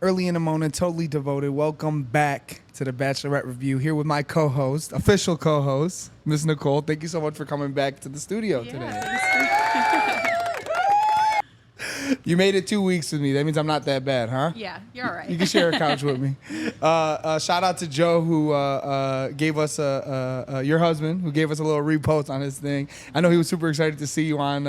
Early in the morning, totally devoted. Welcome back to the Bachelorette review. Here with my co-host, official co-host, Miss Nicole. Thank you so much for coming back to the studio today. You made it 2 weeks with me. That means I'm not that bad, huh? Yeah, you're all right. You can share a couch with me. Shout out to Joe who gave us your husband who gave us a little repost on his thing. I know he was super excited to see you on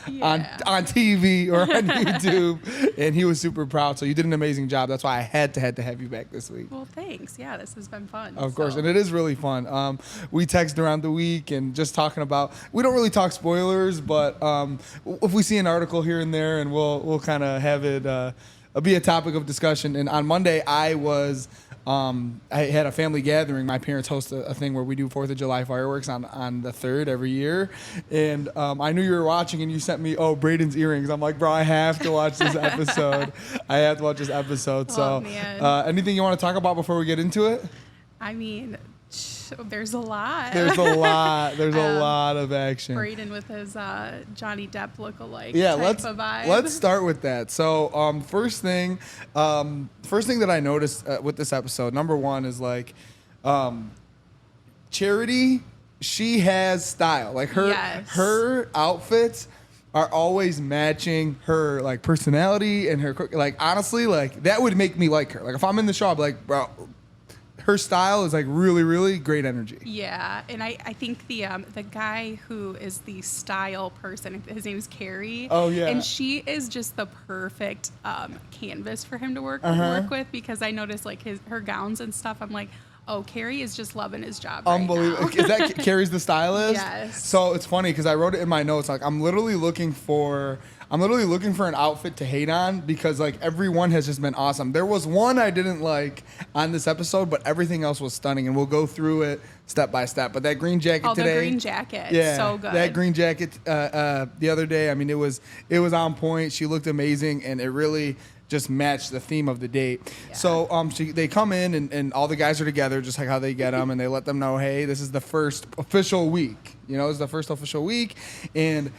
TV or on YouTube, and he was super proud. So you did an amazing job. That's why I had to have you back this week. Well, thanks. Yeah, this has been fun. Of course, and it is really fun. We text around the week and just talking about. We don't really talk spoilers, but if we see an article here and there, and we'll kind of have it be a topic of discussion. And on Monday, I had a family gathering. My parents host a thing where we do 4th of July fireworks on the 3rd every year. And I knew you were watching, and you sent me, Braden's earrings. I'm like, bro, I have to watch this episode. Man. Anything you want to talk about before we get into it? I mean, there's a lot. There's a lot of action. Braden with his Johnny Depp lookalike let's type of vibe. let's start with that. So first thing that I noticed with this episode, number one is like Charity. She has style. Like her outfits are always matching her like personality and her honestly, like that would make me like her. Like if I'm in the show, I'd be like, bro, her style is like really, really great energy. Yeah, and I think the guy who is the style person, his name is Carrie. Oh yeah. And she is just the perfect canvas for him to work with, because I noticed like her gowns and stuff. I'm like, oh, Carrie is just loving his job. Unbelievable. Right now. Is that Carrie's the stylist? Yes. So it's funny because I wrote it in my notes. Like I'm literally looking for an outfit to hate on because like everyone has just been awesome. There was one I didn't like on this episode, but everything else was stunning, and we'll go through it step by step. But that green jacket today. Oh, the green jacket. Yeah, so good. That green jacket the other day. I mean, it was on point. She looked amazing, and it really just matched the theme of the date. Yeah. So they come in and all the guys are together, just like how they get them, and they let them know, hey, this is the first official week. You know, it's the first official week, and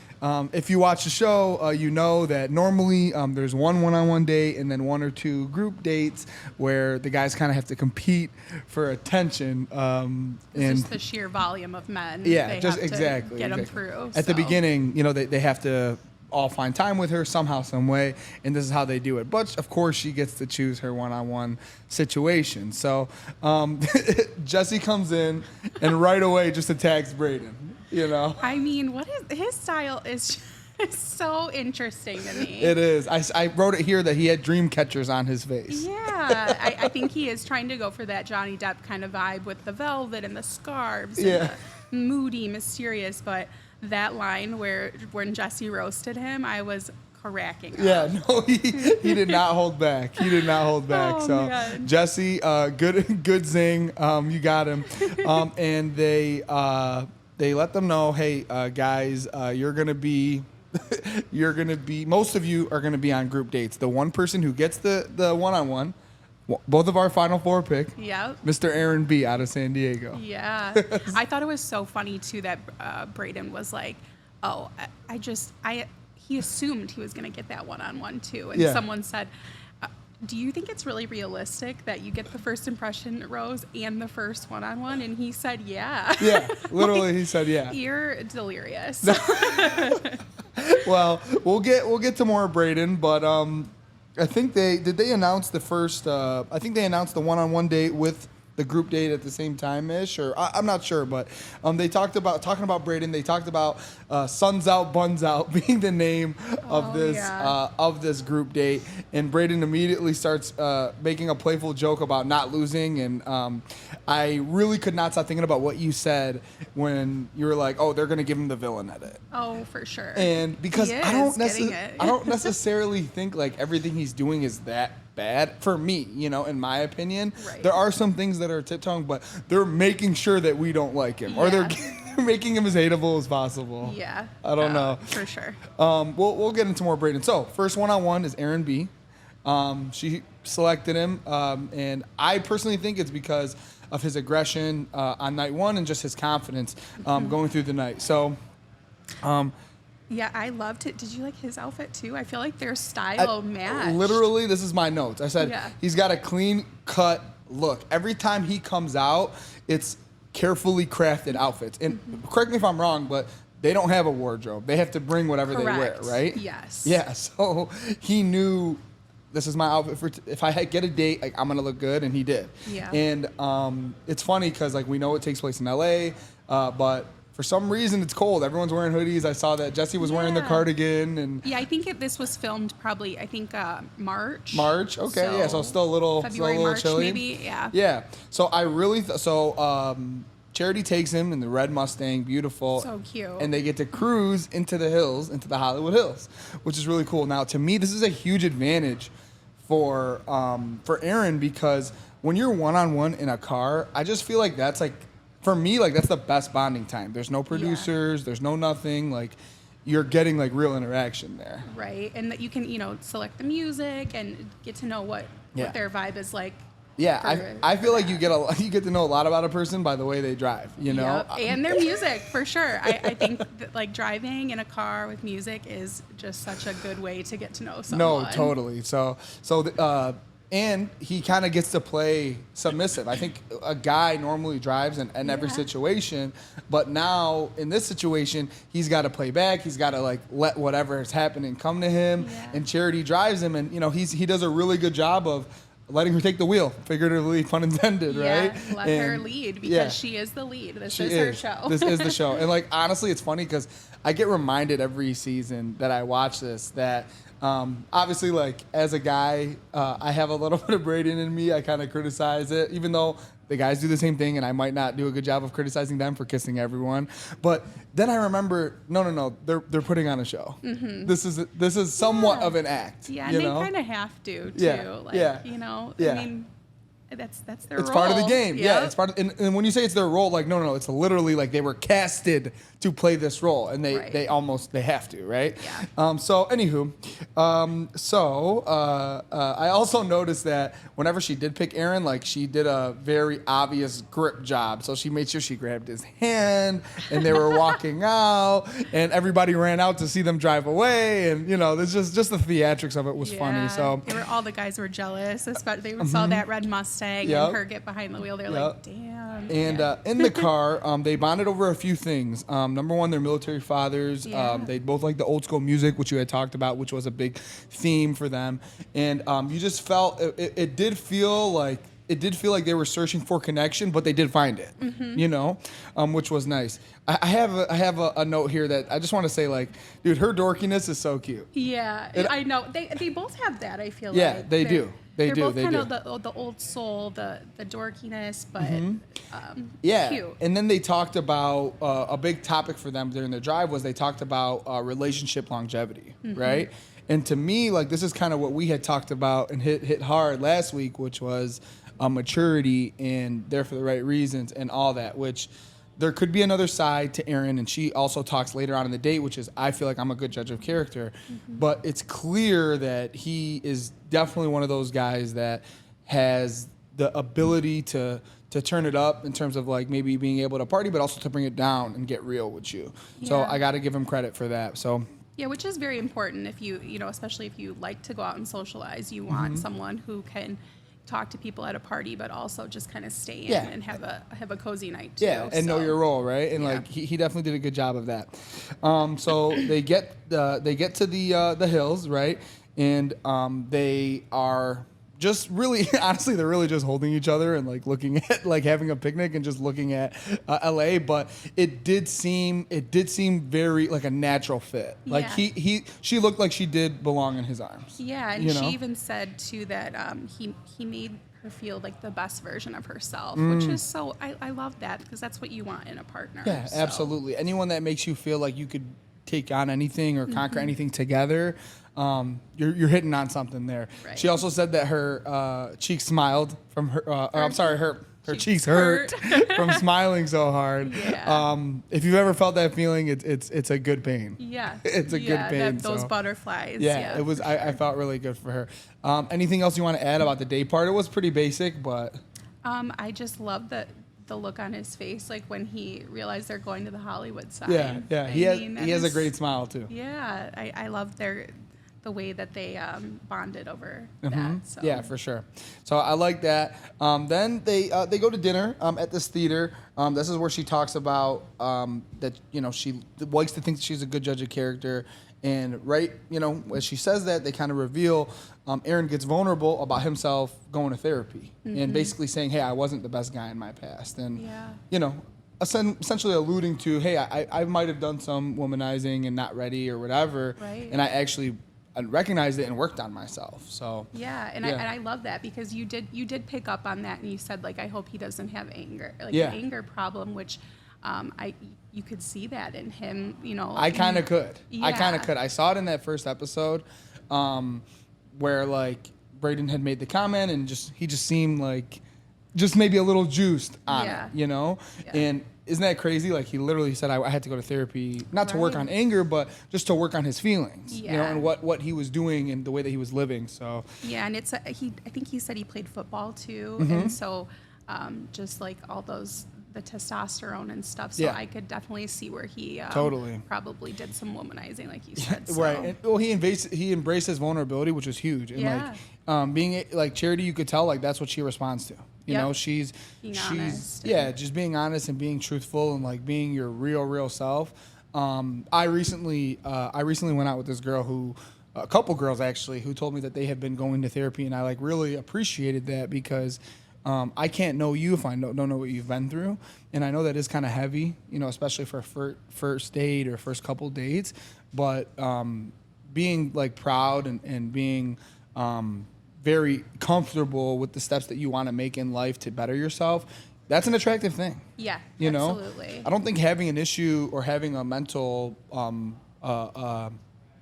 if you watch the show, you know that normally there's one-on-one date and then 1 or 2 group dates where the guys kind of have to compete for attention. And just the sheer volume of men. Yeah, they just have to exactly. get them through. At the beginning, you know, they have to all find time with her somehow, some way, and this is how they do it. But of course, she gets to choose her one-on-one situation. So Jesse comes in and right away just attacks Braden. You know, I mean, his style is so interesting to me. It is. I wrote it here that he had dream catchers on his face. Yeah, I think he is trying to go for that Johnny Depp kind of vibe with the velvet and the scarves and the moody, mysterious, but that line when Jesse roasted him, I was cracking up. Yeah, no, he did not hold back. He did not hold back. Oh, so man. Jesse, good zing. You got him. And they let them know, hey, guys, you're gonna be most of you are gonna be on group dates. The one person who gets the one-on-one. Both of our Final Four pick. Yep. Mr. Aaron B. out of San Diego. Yeah. I thought it was so funny, too, that Braden was like, he assumed he was going to get that one-on-one, too. And someone said, do you think it's really realistic that you get the first impression rose and the first one-on-one? And he said, yeah. Yeah, literally he said, yeah. You're delirious. Well, we'll get to more Braden, but I think they announce the first. I think they announced the one-on-one date with the group date at the same time-ish, or I'm not sure, but they talking about Braden. They talked about Suns Out, Buns Out being the name of this group date, and Braden immediately starts making a playful joke about not losing, and I really could not stop thinking about what you said when you were like, oh, they're gonna give him the villain edit. Oh, for sure. And because I don't necessarily think like everything he's doing is that bad for me, you know, in my opinion. Right. There are some things that are tiptoeing, but they're making sure that we don't like him, or they're making him as hateable as possible. Yeah. I don't know. For sure. We'll get into more Braden. So first one-on-one is Aaron B. She selected him, and I personally think it's because of his aggression on night one and just his confidence going through the night. So Yeah, I loved it. Did you like his outfit too? I feel like their style matched. Literally, this is my notes. I said Yeah. he's got a clean cut look. Every time he comes out, it's carefully crafted outfits. And correct me if I'm wrong, but they don't have a wardrobe. They have to bring whatever they wear, Correct. right? Yes. Yeah, so he knew this is my outfit for if I get a date, like I'm gonna look good, and he did. Yeah. And it's funny because like we know it takes place in LA, but for some reason it's cold. Everyone's wearing hoodies. I saw that Jesse was wearing the Yeah. cardigan, and Yeah, I think this was filmed probably, March. March. Okay, yeah, so still a little, February, still a little March, chilly. maybe. Yeah. Yeah. So I really Charity takes him in the red Mustang, beautiful. So cute. And they get to cruise into the hills, into the Hollywood Hills, which is really cool. Now, to me, this is a huge advantage for Aaron because when you're one-on-one in a car, I just feel like that's like, for me, like that's the best bonding time. There's no producers, there's no nothing. Like you're getting like real interaction there. Right, and that you can select the music and get to know what their vibe is like. Yeah, I feel like you get to know a lot about a person by the way they drive, you know? Yep. And their music, for sure. I think that, like, driving in a car with music is just such a good way to get to know someone. No, totally. And he kind of gets to play submissive. I think a guy normally drives in every situation, but now in this situation, he's got to play back. He's got to like let whatever is happening come to him. Yeah. And Charity drives him, and he does a really good job of letting her take the wheel, figuratively, pun intended, right? Let her lead because she is the lead. This is her show. This is the show. And like honestly, it's funny because I get reminded every season that I watch this that obviously like as a guy, I have a little bit of Braden in me. I kind of criticize it, even though the guys do the same thing, and I might not do a good job of criticizing them for kissing everyone. But then I remember, no, they're putting on a show. Mm-hmm. This is somewhat of an act. Yeah, and they kind of have to too. I mean, that's their role. It's part of the game. Yep. Yeah, it's part of, and when you say it's their role, like no, it's literally like they were casted to play this role, and they have to, right? Yeah. So anywho, I also noticed that whenever she did pick Aaron, like she did a very obvious grip job. So she made sure she grabbed his hand, and they were walking out, and everybody ran out to see them drive away, and there's just the theatrics of it was funny. So all the guys were jealous, especially they saw that red Mustang and her get behind the wheel. They're like, damn. And in the car, they bonded over a few things. Number one, they're military fathers. Yeah. They both like the old school music, which you had talked about, which was a big theme for them. And you just felt it did feel like they were searching for connection, but they did find it. Mm-hmm. Which was nice. I have a note here that I just want to say, like, dude, her dorkiness is so cute. Yeah, I know. They both have that. I feel like. Yeah, they do. They're both kind of the old soul, the dorkiness, but cute. And then they talked about a big topic for them during their drive was they talked about relationship longevity, right? And to me, like this is kind of what we had talked about and hit hard last week, which was maturity and there for the right reasons and all that, which there could be another side to Aaron, and she also talks later on in the date, which is I feel like I'm a good judge of character, but it's clear that he is definitely one of those guys that has the ability to turn it up in terms of like maybe being able to party, but also to bring it down and get real with you. Yeah. So I got to give him credit for that. So. Yeah, which is very important if you especially if you like to go out and socialize, you want someone who can talk to people at a party, but also just kind of stay in and have a cozy night too. Yeah, and know your role, right? And like he definitely did a good job of that. So they get to the hills, right? And they are just really, honestly, they're really just holding each other and like looking at like having a picnic and just looking at LA. But it did seem very like a natural fit. Like she looked like she did belong in his arms. Yeah, and she even said too that he made her feel like the best version of herself, which is so I love that because that's what you want in a partner. Yeah, absolutely. Anyone that makes you feel like you could take on anything or conquer anything together. You're hitting on something there. Right. She also said that her cheeks smiled from her. Her cheeks hurt from smiling so hard. Yeah. If you've ever felt that feeling, it's a good pain. Yeah. It's a good pain. Those butterflies. Yeah. It was. I felt really good for her. Anything else you want to add about the day part? It was pretty basic, but. I just love that the look on his face, like when he realized they're going to the Hollywood side. Yeah. He has a great smile too. Yeah, I love the way that they bonded over Mm-hmm. that. So. Yeah, for sure. So I like that. Then they go to dinner at this theater. This is where she talks about that she likes to think she's a good judge of character. And right, as she says that, they kind of reveal Aaron gets vulnerable about himself going to therapy and basically saying, hey, I wasn't the best guy in my past. And, essentially alluding to, hey, I might have done some womanizing and not ready or whatever. Right. And I actually recognized it and worked on myself. So and I love that because you did pick up on that and you said, like, I hope he doesn't have anger, an anger problem, which you could see that in him, I kind of could. Yeah. I saw it in that first episode where, like, Braden had made the comment and he just seemed like just maybe a little juiced on it, Yeah. And isn't that crazy? Like, he literally said, I had to go to therapy, not to work on anger, but just to work on his feelings, and what he was doing and the way that he was living. So yeah, and I think he said he played football too, and so just like all the testosterone and stuff. So I could definitely see where he probably did some womanizing, like you said. So. Right. And, well, he embraced his vulnerability, which was huge. And like being like Charity, you could tell like that's what she responds to. She's honest just being honest and being truthful and like being your real self. I recently went out with this girl a couple girls actually, who told me that they have been going to therapy, and I like really appreciated that because I can't know you if I don't know what you've been through, and I know that is kind of heavy, especially for a first date or first couple dates. But being like proud and being very comfortable with the steps that you want to make in life to better yourself, that's an attractive thing. Yeah, absolutely. I don't think having an issue or having a mental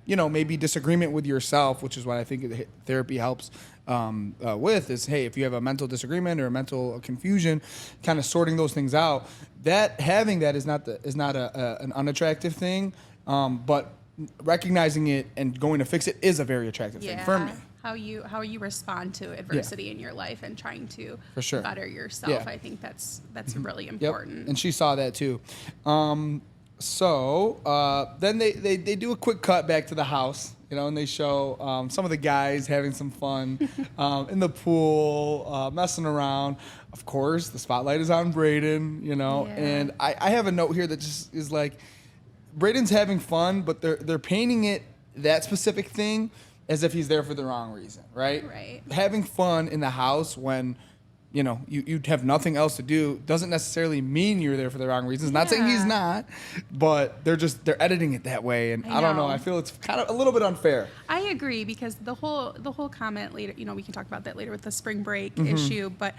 maybe disagreement with yourself, which is what I think therapy helps with, is, hey, if you have a mental disagreement or a mental confusion, kind of sorting those things out, having that is not an unattractive thing, but recognizing it and going to fix it is a very attractive thing for me. How you respond to adversity in your life and trying to better yourself. Yeah. I think that's really important. Yep. And she saw that too. So then they do a quick cut back to the house, and they show some of the guys having some fun in the pool, messing around. Of course, the spotlight is on Braden, and I have a note here that just is like, Braden's having fun, but they're painting it, that specific thing, as if he's there for the wrong reason, right? Right. Having fun in the house when you have nothing else to do doesn't necessarily mean you're there for the wrong reasons. Not saying he's not, but they're editing it that way, and I don't know. I feel it's kind of a little bit unfair. I agree, because the whole comment later, we can talk about that later with the spring break issue, but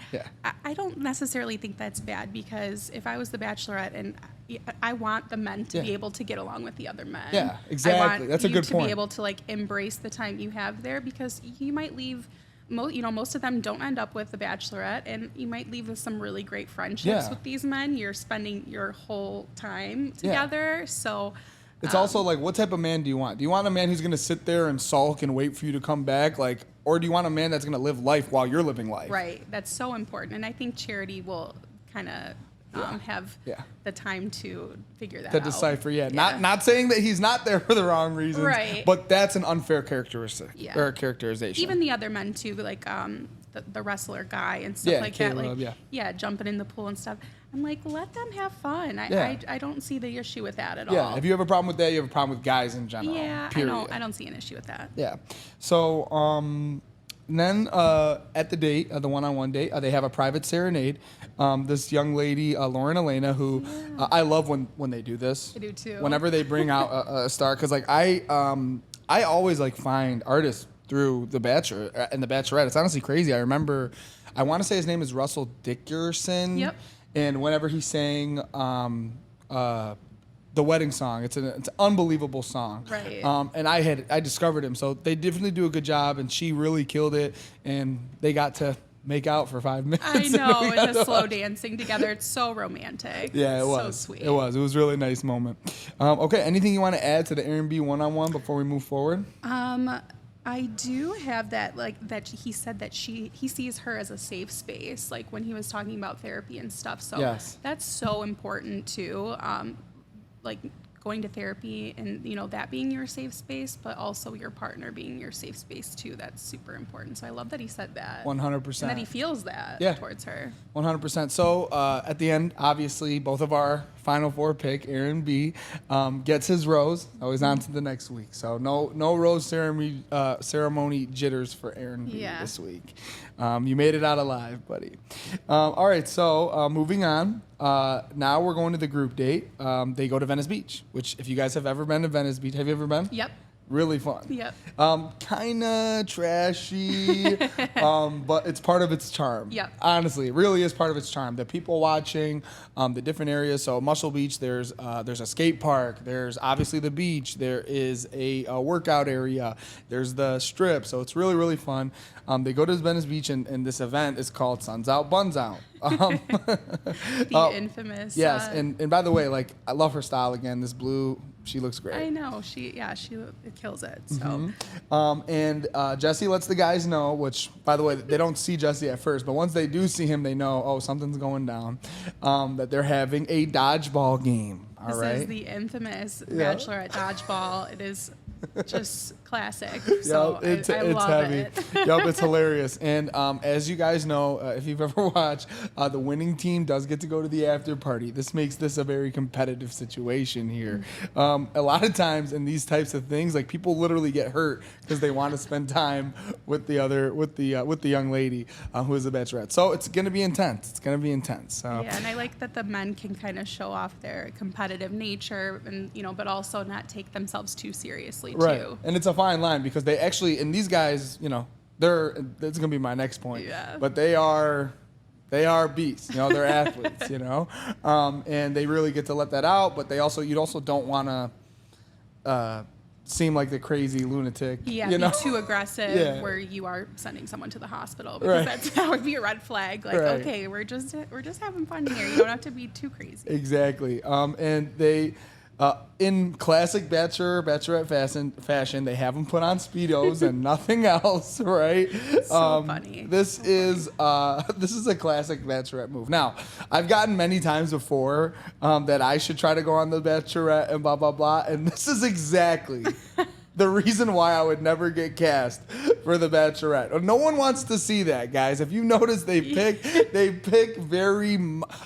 I don't necessarily think that's bad, because if I was the Bachelorette and I want the men to be able to get along with the other men. Yeah, exactly. That's a good point. To be able to like embrace the time you have there, because you might leave. Most of them don't end up with the Bachelorette, and you might leave with some really great friendships with these men. You're spending your whole time together, so. It's also like, what type of man do you want? Do you want a man who's going to sit there and sulk and wait for you to come back, or do you want a man that's going to live life while you're living life? Right. That's so important, and I think Charity will kind of have the time to figure that out. To decipher, Not saying that he's not there for the wrong reasons, right? But that's an unfair characteristic or characterization. Even the other men too, like the wrestler guy and stuff like Caleb, that, like jumping in the pool and stuff. I'm like, let them have fun. I don't see the issue with that at all. Yeah, if you have a problem with that, you have a problem with guys in general. Yeah, period. I don't see an issue with that. Yeah. So then at the date, the one-on-one date, they have a private serenade. This young lady, Lauren Elena, who I love when they do this. I do too. Whenever they bring out a star, because like I always like find artists through The Bachelor and The Bachelorette. It's honestly crazy. I remember, I want to say his name is Russell Dickerson. Yep. And whenever he sang the wedding song, it's an unbelievable song. Right. And I discovered him, so they definitely do a good job, and she really killed it, and they got to make out for 5 minutes. I know, and the slow dancing together. It's so romantic. Yeah, it was. So sweet. It was a really nice moment. Okay, anything you want to add to the Aaron B one-on-one before we move forward? I do have that, like, that he said that he sees her as a safe space, like when he was talking about therapy and stuff. So Yes. that's so important too. Like going to therapy and, you know, that being your safe space, but also your partner being your safe space too. That's super important. So I love that he said that. 100%. And that he feels that towards her. 100%. So at the end, obviously, both of our Final Four pick, Aaron B, gets his rose. Always on to the next week. So no rose ceremony jitters for Aaron B this week. You made it out alive, buddy. All right, so moving on. Now we're going to the group date. They go to Venice Beach, which if you guys have ever been to Venice Beach, have you ever been? Yep. Really fun. Yep. Kind of trashy, but it's part of its charm. Yep. Honestly, it really is part of its charm. The people watching, the different areas. So Muscle Beach, there's a skate park. There's obviously the beach. There is a workout area. There's the strip. So it's really, really fun. They go to Venice Beach, and this event is called Suns Out, Buns Out. The infamous. Yes, and by the way, like I love her style again. This blue, she looks great. I know she kills it. So. Mm-hmm. And Jesse lets the guys know, which by the way, they don't see Jesse at first, but once they do see him, they know, oh, something's going down. That they're having a dodgeball game. All right. This is the infamous Bachelorette dodgeball. It is just classic. So it's I love heavy. it. Yep, it's hilarious. And as you guys know, if you've ever watched, the winning team does get to go to the after party. This makes this a very competitive situation here. A lot of times in these types of things, like people literally get hurt because they want to spend time with the young lady who is a bachelorette. So it's gonna be intense. It's gonna be intense. So. Yeah, and I like that the men can kind of show off their competitive nature, and but also not take themselves too seriously too. And it's a fine line because they actually, and these guys, that's gonna be my next point. Yeah. But they are beasts. They're athletes. And they really get to let that out. But you also don't want to seem like the crazy lunatic. Yeah, be too aggressive where you are sending someone to the hospital, because that would be a red flag. Like, okay, we're just having fun here. You don't have to be too crazy. Exactly. And they. In classic Bachelorette fashion, they have them put on Speedos and nothing else, right? So funny. This is a classic Bachelorette move. Now, I've gotten many times before that I should try to go on the Bachelorette and blah, blah, blah, and this is exactly the reason why I would never get cast for the Bachelorette. No one wants to see that, guys. If you notice, they pick very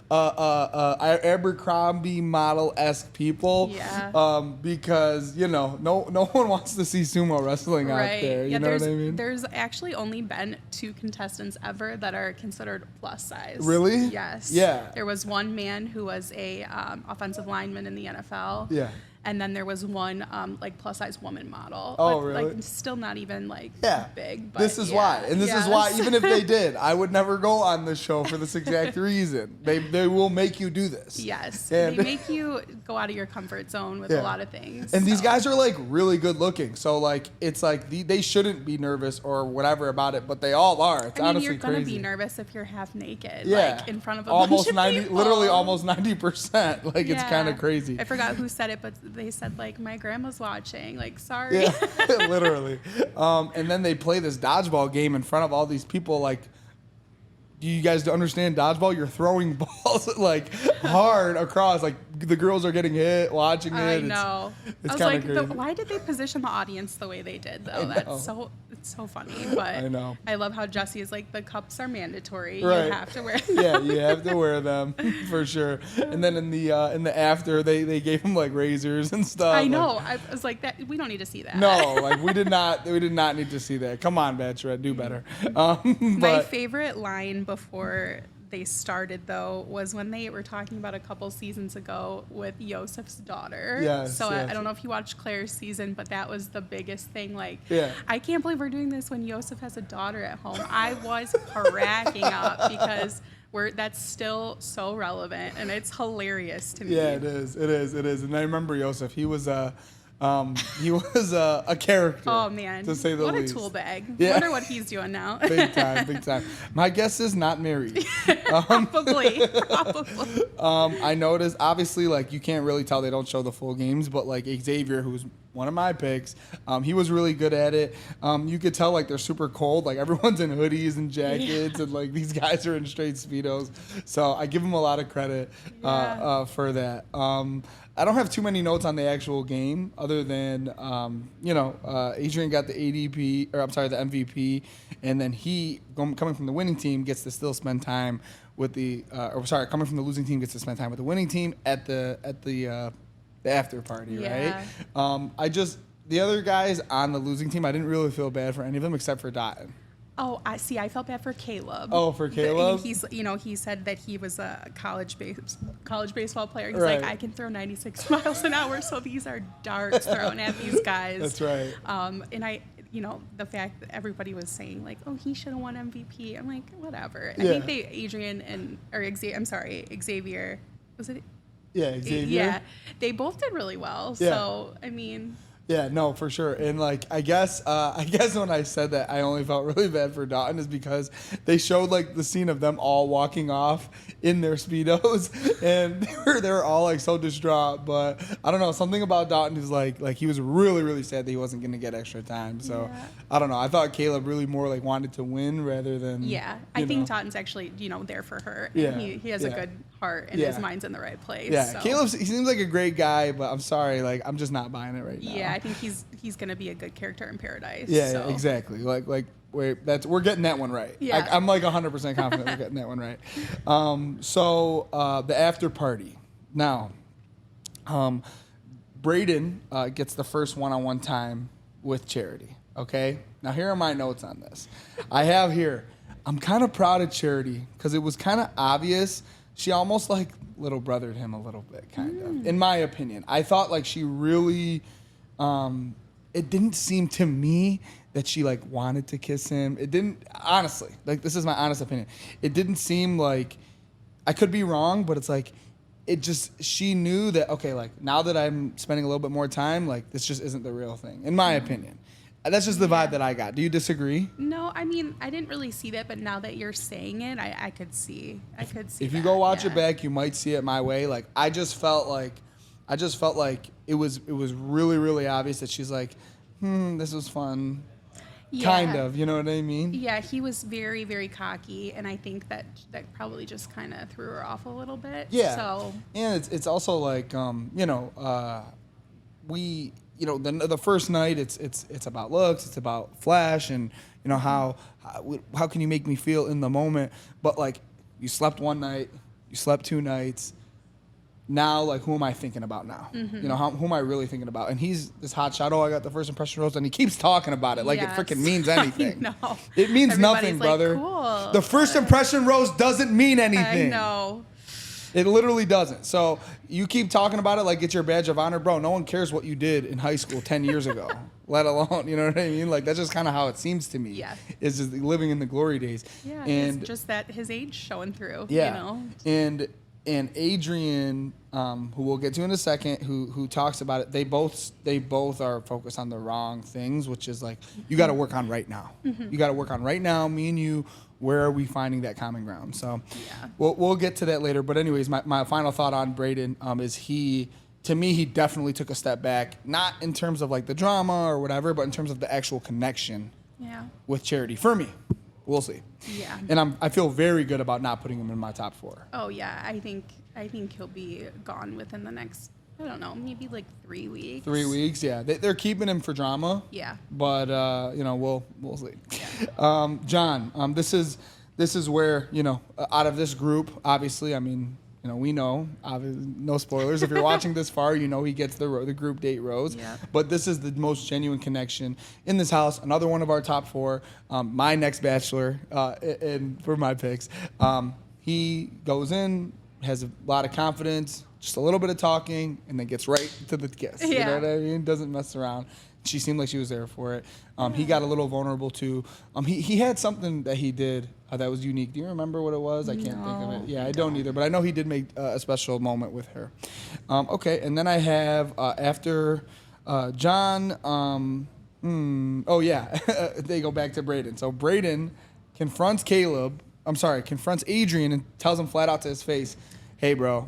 Abercrombie model-esque people. Yeah. Because no one wants to see sumo wrestling out there. You know what I mean? There's actually only been 2 contestants ever that are considered plus size. Really? Yes. Yeah. There was one man who was a offensive lineman in the NFL. Yeah. And then there was one plus size woman model. Oh, but, really? Still not even big. But this is why, and this is why. Even if they did, I would never go on this show for this exact reason. They will make you do this. Yes, and they make you go out of your comfort zone with a lot of things. And these guys are really good looking, so it's they shouldn't be nervous or whatever about it, but they all are. It's honestly you're gonna crazy. be nervous if you're half naked, in front of almost bunch of people. literally almost 90%. It's kind of crazy. I forgot who said it, but they said my grandma's watching. Sorry. Yeah, literally. And then they play this dodgeball game in front of all these people. Do you guys understand dodgeball? You're throwing balls hard across. The girls are getting hit watching it. I know. It's kind of crazy. Why did they position the audience the way they did, though? It's so funny. But I know. I love how Jesse is the cups are mandatory. Right. You have to wear them. Yeah, you have to wear them for sure. And then in the after, they gave them razors and stuff. I know. I was that. We don't need to see that. No, we did not need to see that. Come on, Bachelorette, do better. My favorite line before they started, though, was when they were talking about a couple seasons ago with Yosef's daughter. Yes. I don't know if you watched Claire's season, but that was the biggest thing. I can't believe we're doing this when Yosef has a daughter at home. I was cracking up because that's still so relevant, and it's hilarious to me. Yeah, it is. And I remember Yosef. He was a character. Oh man, to say the least. What a tool bag. Yeah. Wonder what he's doing now. Big time. My guess is not married. Probably. I noticed, obviously, you can't really tell, they don't show the full games, but Xavier, who's one of my picks. He was really good at it. You could tell like they're super cold. Like everyone's in hoodies and jackets, and like these guys are in straight Speedos. So I give him a lot of credit for that. I don't have too many notes on the actual game other than, Adrian got the the MVP, and then he, coming from the winning team, gets to still spend time with coming from the losing team gets to spend time with the winning team at the after party, right? The other guys on the losing team, I didn't really feel bad for any of them except for Dotton. Oh, I see. I felt bad for Caleb. Oh, for Caleb? He said that he was a college baseball player. He's right. like, I can throw 96 miles an hour, so these are darts thrown at these guys. That's right. And the fact that everybody was saying like, oh, he should have won MVP. I'm like, whatever. Yeah. I think Xavier, was it? Yeah, Xavier. Yeah, they both did really well. Yeah. So I mean. Yeah, no, for sure. And like, I guess when I said that I only felt really bad for Dotton is because they showed like the scene of them all walking off in their Speedos, and they were all like so distraught. But I don't know, something about Dotton is like he was really, really sad that he wasn't going to get extra time. So I don't know. I thought Caleb really more like wanted to win rather than. Yeah, I think Dotton's actually there for her. Yeah, and he has a good heart and his mind's in the right place. Yeah, so. Caleb, he seems like a great guy, but I'm sorry, like I'm just not buying it right now. Yeah, I think he's gonna be a good character in Paradise. Yeah, so. exactly. Like we're getting that one right. Yeah. I'm like 100% confident we're getting that one right. So the after party. Now, Braden gets the first one-on-one time with Charity. Okay. Now here are my notes on this. I have here. I'm kind of proud of Charity because it was kind of obvious. She almost like little brothered him a little bit, kind of, in my opinion. I thought like she really. It didn't seem to me that she like wanted to kiss him. It didn't, honestly, like this is my honest opinion. It didn't seem like, I could be wrong, but it's like, she knew that, okay, like now that I'm spending a little bit more time, like this just isn't the real thing, in my opinion. That's just the vibe that I got. Do you disagree? No, I mean, I didn't really see that, but now that you're saying it, I could see. If you go watch it back, you might see it my way. Like I just felt like it was really, really obvious that she's like, this was fun. Yeah. Kind of, you know what I mean? Yeah, he was very, very cocky, and I think that probably just kind of threw her off a little bit. Yeah. So. And it's also like, the first night it's about looks, it's about flash, and how can you make me feel in the moment? But like, you slept one night, you slept 2 nights. Now, like, who am I thinking about now? Mm-hmm. Who am I really thinking about? And he's this hot shot. Oh, I got the first impression rose, and he keeps talking about it like it freaking means anything. No, it means nothing, brother. Cool. The first impression rose doesn't mean anything. I know. It literally doesn't. So you keep talking about it like it's your badge of honor, bro. No one cares what you did in high school 10 years ago, let alone, you know what I mean? Like, that's just kind of how it seems to me. Yeah. Is just living in the glory days. Yeah. And it's just that his age showing through. Yeah. And Adrian, who we'll get to in a second, who talks about it, they both are focused on the wrong things, which is like, you got to work on right now. Mm-hmm. You got to work on right now. Me and you, where are we finding that common ground? So we'll get to that later. But anyways, my final thought on Braden is he definitely took a step back, not in terms of like the drama or whatever, but in terms of the actual connection with Charity. For me, we'll see. Yeah. And I feel very good about not putting him in my top 4. Oh yeah, I think he'll be gone within the next, I don't know, maybe like 3 weeks. 3 weeks, yeah. They're keeping him for drama. Yeah. But we'll see. Yeah. John, this is where out of this group, obviously, I mean, we know, no spoilers. If you're watching this far, he gets the group date rose. Yeah. But this is the most genuine connection in this house. Another one of our top 4. My next bachelor, and for my picks, he goes in, has a lot of confidence, just a little bit of talking, and then gets right to the kiss. Yeah. You know what I mean? Doesn't mess around. She seemed like she was there for it. He got a little vulnerable too. He had something that he did that was unique. Do you remember what it was? I can't think of it. Yeah, I don't either. But I know he did make a special moment with her. Okay, and then I have after John. They go back to Braden. So Braden confronts Adrian and tells him flat out to his face, "Hey, bro,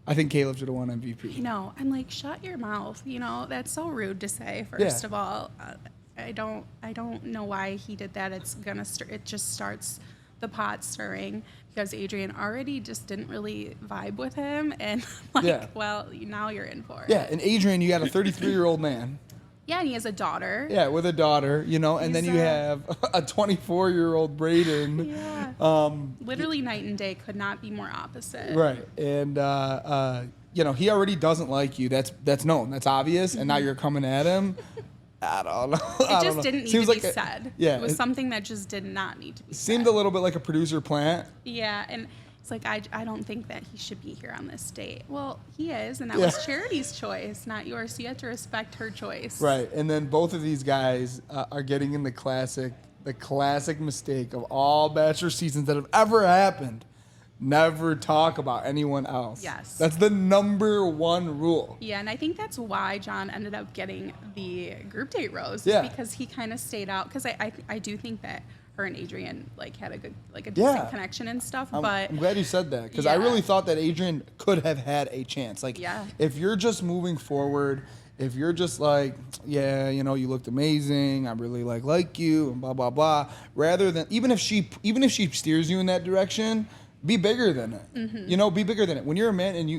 I think Caleb should have won MVP. No, I'm like, shut your mouth. That's so rude to say. First of all, I don't know why he did that. It just starts the pot stirring because Adrian already just didn't really vibe with him, and well, now you're in for it. Yeah, and Adrian, you got a 33-year-old man. Yeah, and he has a daughter. Yeah, with a daughter, and then you have a 24-year-old Braden. Yeah. Literally night and day, could not be more opposite. Right, and he already doesn't like you. That's known. That's obvious. And now you're coming at him. I don't know. It just didn't need to be said. Yeah, it was something that just did not need to be said. Seemed a little bit like a producer plant. Yeah, and it's like, I don't think that he should be here on this date. Well, he is, and that was Charity's choice, not yours. So you have to respect her choice. Right, and then both of these guys are getting in the classic mistake of all Bachelor seasons that have ever happened. Never talk about anyone else. Yes. That's the number one rule. Yeah, and I think that's why John ended up getting the group date rose. Yeah. Because he kind of stayed out. Because I do think that her and Adrian had a decent connection and stuff. I'm glad you said that because I really thought that Adrian could have had a chance. If you're just moving forward, if you're just like, you looked amazing, I really like you, and blah blah blah. Rather than even if she steers you in that direction, be bigger than it. Mm-hmm. Be bigger than it. When you're a man and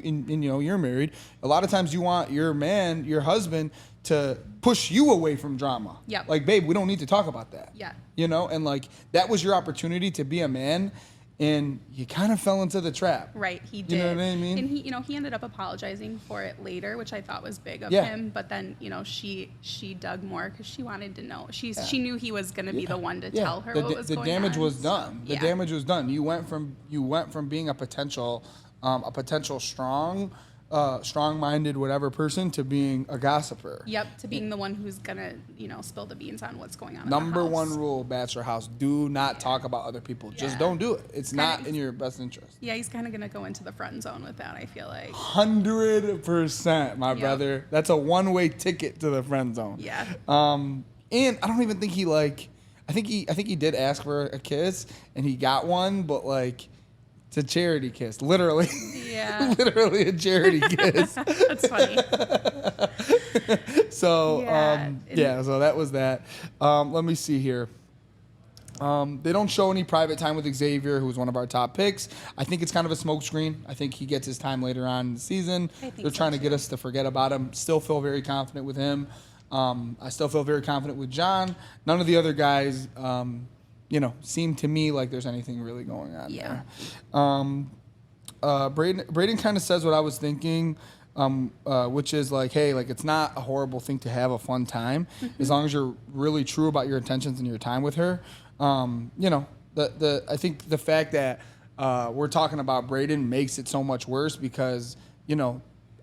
you're married, a lot of times you want your husband to push you away from drama. Yeah. Like, babe, we don't need to talk about that. Yeah. And that was your opportunity to be a man, and you kind of fell into the trap. Right, he did. You know what I mean? And he ended up apologizing for it later, which I thought was big of him. But then, she dug more because she wanted to know. She knew he was going to be the one to tell her what was going on. The damage was done. The damage was done. You went from being a potential strong, strong-minded whatever person to being a gossiper. Yep, to being the one who's gonna spill the beans on what's going on. Number one rule, Bachelor House: do not talk about other people. Just don't do it. It's not in your best interest. Yeah, he's kind of gonna go into the friend zone with that. I feel like 100%, my brother. That's a one-way ticket to the friend zone. Yeah. And I don't even think I think he did ask for a kiss and he got one, but it's a charity kiss, literally. Yeah. Literally a charity kiss. That's funny. So, so that was that. Let me see here. They don't show any private time with Xavier, who was one of our top picks. I think it's kind of a smokescreen. I think he gets his time later on in the season. They're trying to get us to forget about him. Still feel very confident with him. I still feel very confident with John. None of the other guys seem to me like there's anything really going on there. Braden kind of says what I was thinking, which is hey, it's not a horrible thing to have a fun time as long as you're really true about your intentions and your time with her. I think the fact that we're talking about Braden makes it so much worse because,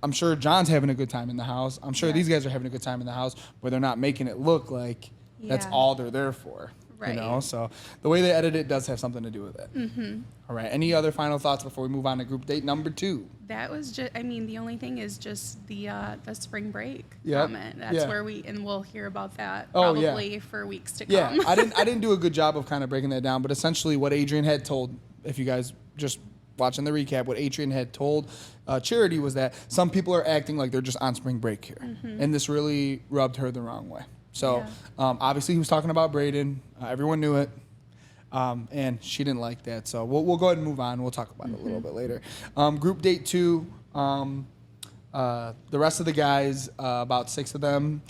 I'm sure John's having a good time in the house. I'm sure these guys are having a good time in the house, but they're not making it look like that's all they're there for. Right. So the way they edit it does have something to do with it. Mm-hmm. All right. Any other final thoughts before we move on to group date number 2? That was just, the only thing is just the spring break comment. That's where we'll hear about that probably for weeks to come. Yeah, I didn't do a good job of kind of breaking that down, but essentially what Adrian had told, if you guys just watching the recap, what Adrian had told Charity was that some people are acting like they're just on spring break here. Mm-hmm. And this really rubbed her the wrong way. So obviously he was talking about Braden. Everyone knew it. And she didn't like that. So we'll go ahead and move on. We'll talk about it a little bit later. Group date 2, the rest of the guys, about 6 of them,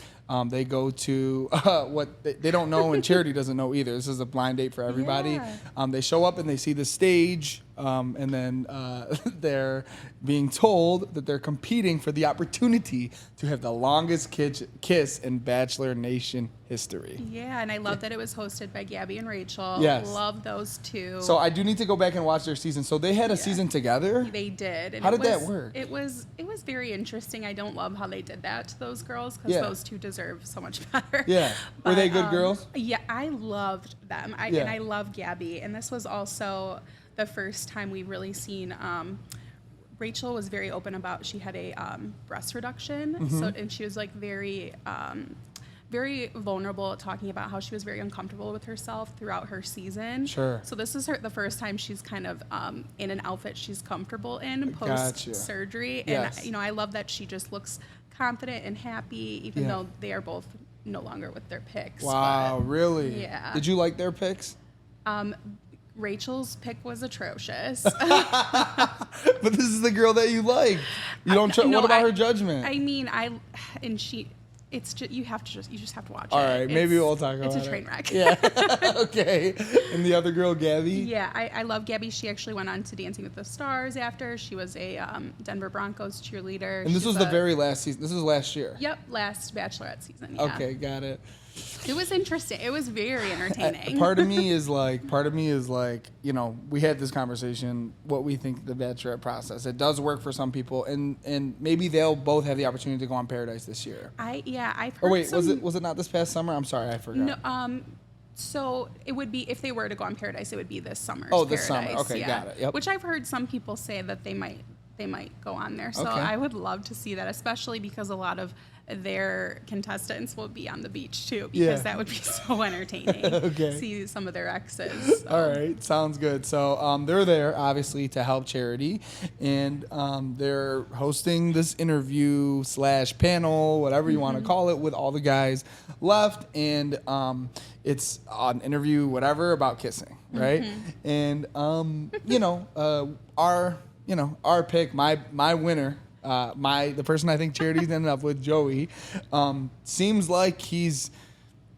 they go to what they don't know, and Charity doesn't know either. This is a blind date for everybody. Yeah. They show up and they see the stage, and then they're being told that they're competing for the opportunity to have the longest kiss in Bachelor Nation history. Yeah, and I love that it was hosted by Gabby and Rachel. Yes. Love those two. So I do need to go back and watch their season. So they had a season together? They did. And how did that work? It was very interesting. I don't love how they did that to those girls because those two deserve so much better. Yeah. Were they good girls? Yeah, I loved them. And I love Gabby. And this was also the first time we really seen Rachel was very open about she had a breast reduction. Mm-hmm. And she was very very vulnerable, talking about how she was very uncomfortable with herself throughout her season. Sure. So this is the first time she's kind of in an outfit she's comfortable in post surgery. Yes. And you know, I love that she just looks confident and happy, even though they are both no longer with their picks. Wow, really? Yeah. Did you like their picks? Rachel's pick was atrocious. But this is the girl that you like. You don't. What about her judgment? I mean, it's just you just have to watch it. All right, maybe we'll talk about it. It's a train wreck. Yeah. Okay. And the other girl, Gabby? Yeah, I love Gabby. She actually went on to Dancing with the Stars after. She was a Denver Broncos cheerleader. And this was the very last season. This was last year. Yep, last Bachelorette season. Yeah. Okay, got it. It was interesting. It was very entertaining. Part of me is like, you know, we had this conversation, what we think the Bachelorette process. It does work for some people, and maybe they'll both have the opportunity to go on Paradise this year. I've heard. Or wait, was it not this past summer? I'm sorry, I forgot. No, so it would be, if they were to go on Paradise, it would be this summer. Oh, this summer. Okay, yeah. got it. Yep. Which I've heard some people say that they might go on there. So Okay. I would love to see that, especially because a lot of their contestants will be on the beach too, because that would be so entertaining. Okay. See some of their exes. So. All right, sounds good. So they're there obviously to help charity, and they're hosting this interview / panel, whatever you want to call it, with all the guys left, and it's an interview, whatever, about kissing, right? And our pick, my winner. The person I think Charity's ended up with, Joey, seems like he's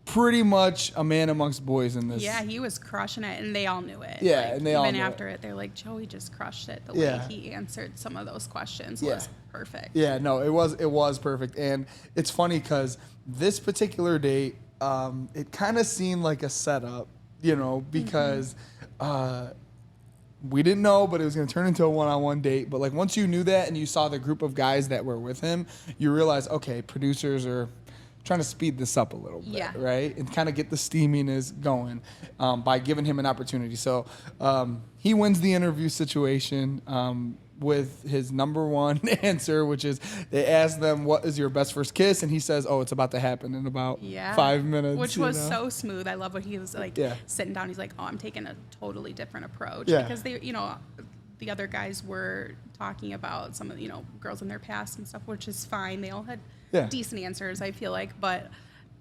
pretty much a man amongst boys in this. Yeah, he was crushing it, and they all knew it. Yeah, like, and they all knew even after it. it, they're like, Joey just crushed it. The way he answered some of those questions was perfect. Yeah, no, it was perfect, and it's funny because this particular date, it kind of seemed like a setup, you know, because. We didn't know, but it was going to turn into a one-on-one date. But like once you knew that and you saw the group of guys that were with him, you realize, okay, producers are trying to speed this up a little bit, right? And kind of get the steaminess going by giving him an opportunity. So he wins the interview situation with his number one answer, which is they ask them, what is your best first kiss? And he says, oh, it's about to happen in about 5 minutes. Which was so smooth. I love what he was like sitting down. He's like, oh, I'm taking a totally different approach. Because they, you know, the other guys were talking about some of the, you know, girls in their past and stuff, which is fine. They all had decent answers, I feel like. But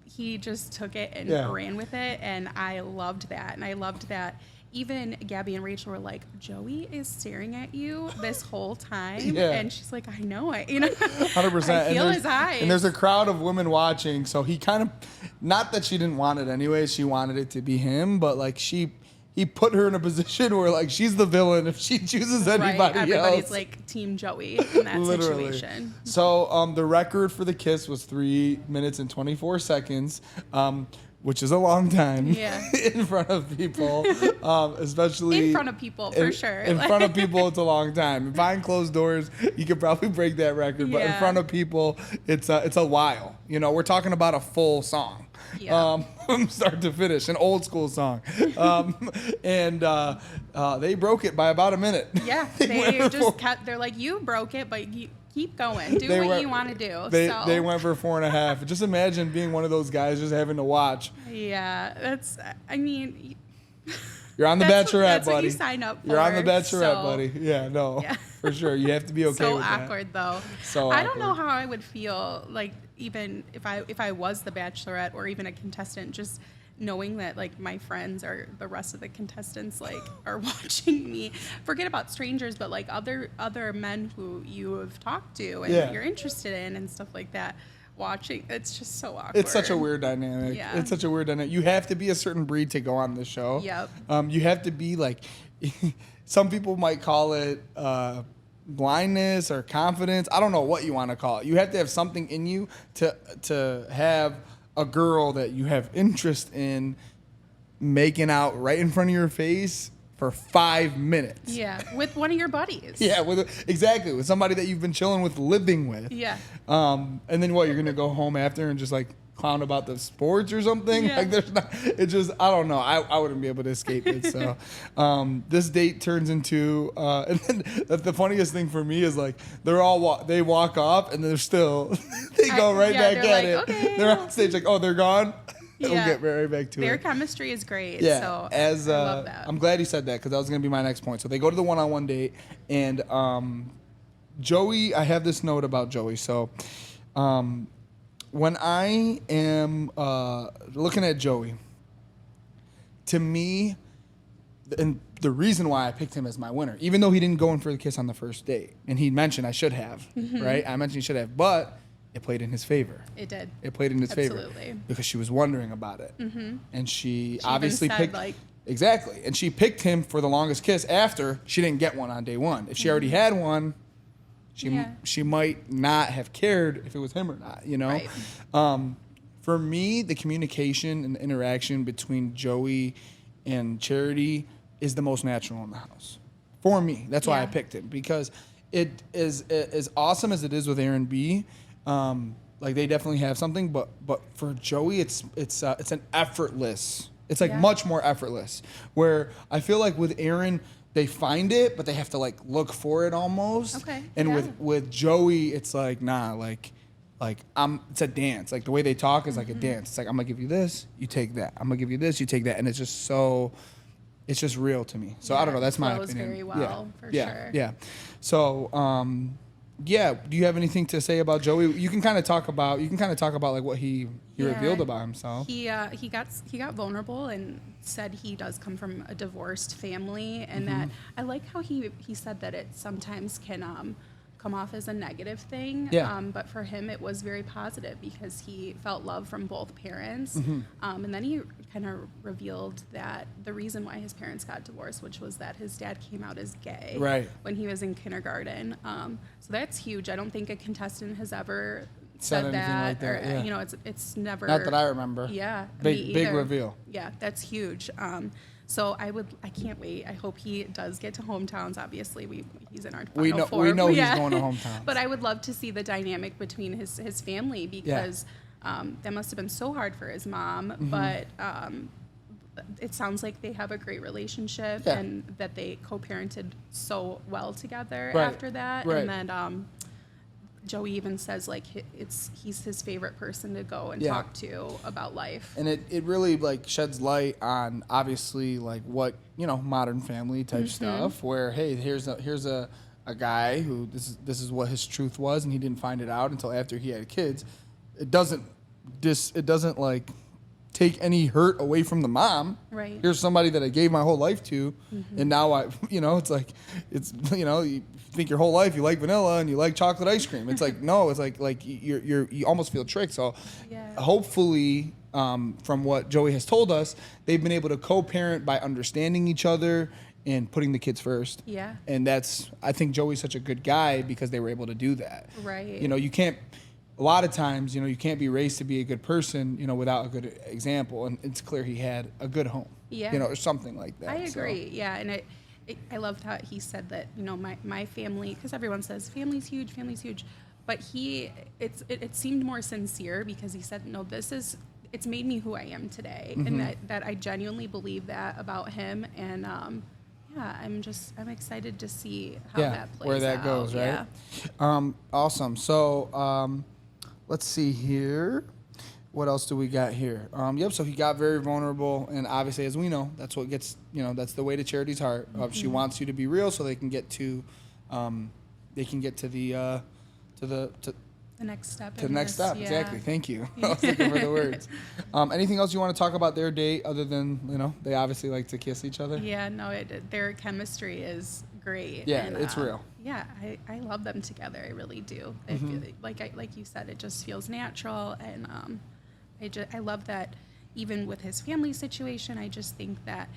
he just took it and ran with it. And I loved that. And I loved that. Even Gabby and Rachel were like, Joey is staring at you this whole time. And she's like, I know it. You know, 100%. I feel his eyes. And there's a crowd of women watching. So he kind of, not that she didn't want it anyway, she wanted it to be him, but like he put her in a position where like she's the villain if she chooses anybody else. Everybody's like Team Joey in that situation. So the record for the kiss was 3 minutes and 24 seconds. Which is a long time in front of people, especially in front of people for sure. In front of people, it's a long time. Behind closed doors, you could probably break that record, but in front of people, it's a while. You know, we're talking about a full song, from start to finish, an old school song, and they broke it by about a minute. Yeah, they just kept. They're like, you broke it, but you. Keep going. Do what you want to do. They went for 4.5. Just imagine being one of those guys just having to watch. Yeah, that's. I mean, you're on the Bachelorette, that's buddy. what you sign up for. You're on the Bachelorette, buddy. Yeah, no, for sure. You have to be okay with that. So awkward, though. So I don't know how I would feel like even if I was the Bachelorette or even a contestant, just knowing that like my friends or the rest of the contestants like are watching me, forget about strangers, but like other men who you have talked to and you're interested in and stuff like that, watching, it's just so awkward. It's such a weird dynamic. It's such a weird dynamic. You have to be a certain breed to go on the show. You have to be like, some people might call it blindness or confidence. I don't know what you want to call it. You have to have something in you to have a girl that you have interest in making out right in front of your face for 5 minutes. Yeah, with one of your buddies. Yeah, exactly, with somebody that you've been chilling with, living with. Yeah. And then what, you're going to go home after and just like clown about the sports or something. Yeah. Like there's not. It just I don't know. I wouldn't be able to escape it. So this date turns into and then the funniest thing for me is like they're all they walk off and they're still they go right back at it. Okay. They're on stage like, oh, they're gone. Yeah. We'll get right back to Their it. chemistry is great. Yeah, So as I love that. I'm glad you said that because that was gonna be my next point. So they go to the one-on-one date, and Joey. I have this note about Joey. So when I am looking at Joey, to me, and the reason why I picked him as my winner, even though he didn't go in for the kiss on the first date, and he mentioned I should have, right? I mentioned he should have, but it played in his favor. It did. It played in his favor Absolutely. because she was wondering about it, and she obviously even said, picked like, exactly, and she picked him for the longest kiss after she didn't get one on day one. If she already had one, she might not have cared if it was him or not. You know, Right. For me, the communication and the interaction between Joey and Charity is the most natural in the house. For me, that's why I picked him, because it is as awesome as it is with Aaron B. Like they definitely have something, but for Joey, it's an effortless. It's like much more effortless. Where I feel like with Aaron, they find it, but they have to like look for it almost. Okay. And with Joey, it's like it's a dance. Like the way they talk is like a dance. It's like I'm gonna give you this, you take that. I'm gonna give you this, you take that, and it's just so. It's just real to me. So I don't know. That's my flows opinion. very well, for sure. Yeah. So, do you have anything to say about Joey? You can kind of talk about like what he revealed about himself. He got vulnerable and said he does come from a divorced family, and that I like how he said that it sometimes can come off as a negative thing. Yeah. But for him, it was very positive because he felt love from both parents. And then he kind of revealed that the reason why his parents got divorced, which was that his dad came out as gay when he was in kindergarten. So that's huge. I don't think a contestant has ever said that, like that, or yeah. it's never. Not that I remember. Yeah. Big reveal. Yeah, that's huge. So I can't wait. I hope he does get to hometowns. Obviously, he's in our Final Four. We know he's going to hometowns. But I would love to see the dynamic between his family, because that must have been so hard for his mom. But it sounds like they have a great relationship, and that they co-parented so well together after that. Right. And then Joey even says like he's his favorite person to go and talk to about life. And it really like sheds light on obviously like what, modern family type stuff, where hey, here's a guy who this is what his truth was, and he didn't find it out until after he had kids. It doesn't like take any hurt away from the mom. Right. Here's somebody that I gave my whole life to, and now it's like, you think your whole life you like vanilla and you like chocolate ice cream. It's like, no, it's like you almost feel tricked. So hopefully, from what Joey has told us, they've been able to co-parent by understanding each other and putting the kids first. Yeah. And I think Joey's such a good guy because they were able to do that. Right. You can't. A lot of times, you can't be raised to be a good person, without a good example. And it's clear he had a good home, or something like that. I agree. Yeah. And I loved how he said that, my family, because everyone says family's huge, but it seemed more sincere because he said, no, it's made me who I am today. And that I genuinely believe that about him. And, I'm excited to see how that plays out. Where that goes, right? Yeah. Awesome. So, let's see here. What else do we got here? So he got very vulnerable, and obviously, as we know, that's what gets, that's the way to Charity's heart. She wants you to be real, so they can get to, the next step. To the next step, yeah. exactly. Thank you. I was looking for the words. Anything else you want to talk about their date other than, they obviously like to kiss each other? Yeah, no, their chemistry is great. Yeah, it's real. Yeah, I love them together. I really do. Like you said, it just feels natural, and I love that even with his family situation, I just think that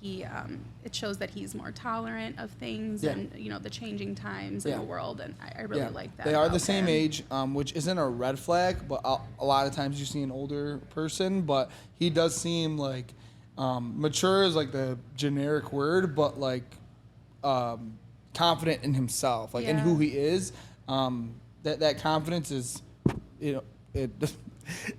it shows that he's more tolerant of things and the changing times in the world, and I really like that. They are the same age, which isn't a red flag, but a lot of times you see an older person, but he does seem like mature is like the generic word, but like confident in himself, like in who he is. That confidence is,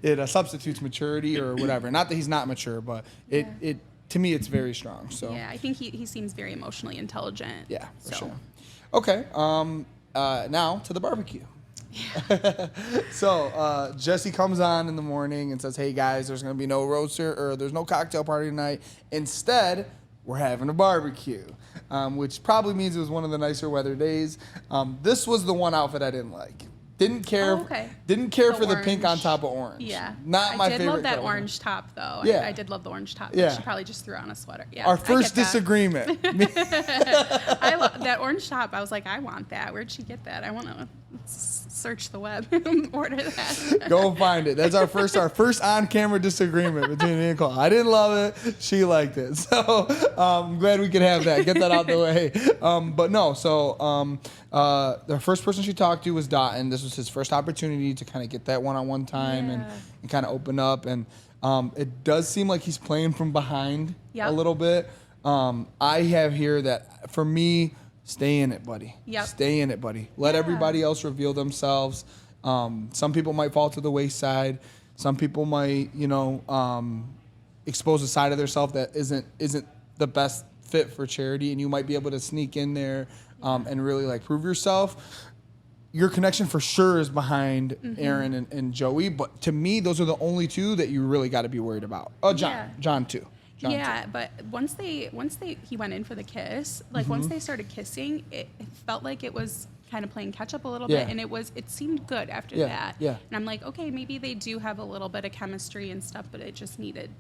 it substitutes maturity or whatever. Not that he's not mature, but it to me it's very strong. So yeah, I think he seems very emotionally intelligent. yeah, for sure. Okay, now to the barbecue. So Jesse comes on in the morning and says, "Hey guys, there's gonna be no roaster or there's no cocktail party tonight. Instead, we're having a barbecue," which probably means it was one of the nicer weather days. This was the one outfit I didn't like. Didn't care. Didn't care for the pink on top of orange. Yeah, not my favorite. I did love that color. orange top though. Yeah. I did love the orange top. Yeah. She probably just threw on a sweater. Yeah. Our first disagreement. I love that orange top. I was like, I want that. Where'd she get that? I want to search the web and order that. Go find it. That's our first on-camera disagreement between me and Nicole. I didn't love it. She liked it. So I'm glad we could have that. Get that out the way. But no. So the first person she talked to was Dotton. This was his first opportunity to kind of get that one-on-one time and kind of open up. And it does seem like he's playing from behind a little bit. I have here that for me, stay in it, buddy. Yep. Stay in it, buddy. Let everybody else reveal themselves. Some people might fall to the wayside. Some people might, expose a side of themselves that isn't the best fit for charity, and you might be able to sneak in there and really like prove yourself. Your connection for sure is behind Aaron and Joey, but to me, those are the only two that you really got to be worried about. Oh, John too. But once he went in for the kiss, like once they started kissing, it felt like it was kind of playing catch up a little bit, and it seemed good after that. Yeah. And I'm like, okay, maybe they do have a little bit of chemistry and stuff, but it just needed